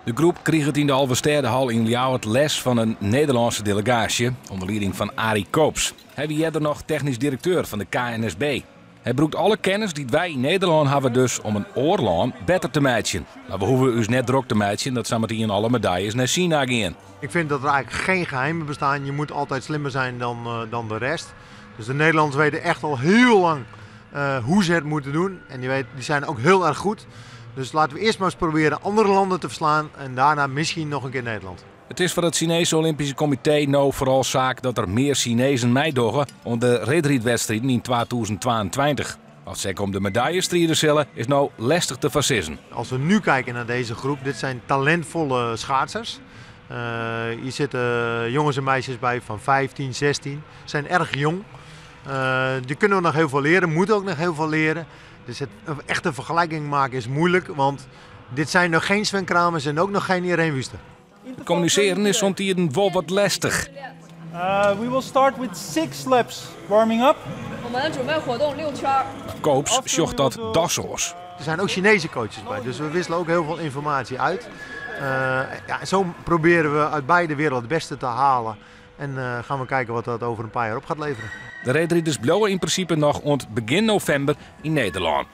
De groep kreeg het in de Alversterdenhal in Ljouwert les van een Nederlandse delegatie onder leiding van Arie Koops. Hij was eerder nog technisch directeur van de KNSB. Hij broekt alle kennis die wij in Nederland hebben dus om een oorlog beter te matchen. Maar we hoeven dus net druk te matchen, dat zometeen alle medailles naar China gaan. Ik vind dat er eigenlijk geen geheimen bestaan. Je moet altijd slimmer zijn dan de rest. Dus de Nederlanders weten echt al heel lang hoe ze het moeten doen. En die zijn ook heel erg goed. Dus laten we eerst maar eens proberen andere landen te verslaan en daarna misschien nog een keer Nederland. Het is voor het Chinese Olympische Comité nou vooral zaak dat er meer Chinezen meedoen om de redrietwedstrijden in 2022. Als ze om de medaillestrieden zullen, is nou lastig te versissen. Als we nu kijken naar deze groep, dit zijn talentvolle schaatsers. Hier zitten jongens en meisjes bij van 15, 16. Ze zijn erg jong. Die kunnen we nog heel veel leren, moeten ook nog heel veel leren. Dus een echte vergelijking maken is moeilijk, want dit zijn nog geen Sven Kramers en ook nog geen Irene Wüster. Communiceren is soms hier wel wat lastig. We will start with 6 laps warming up. Koops zocht dat dassoos. Er zijn ook Chinese coaches bij, dus we wisselen ook heel veel informatie uit. Zo proberen we uit beide werelden het beste te halen. En gaan we kijken wat dat over een paar jaar op gaat leveren. De redrieters blijven in principe nog rond begin november in Nederland.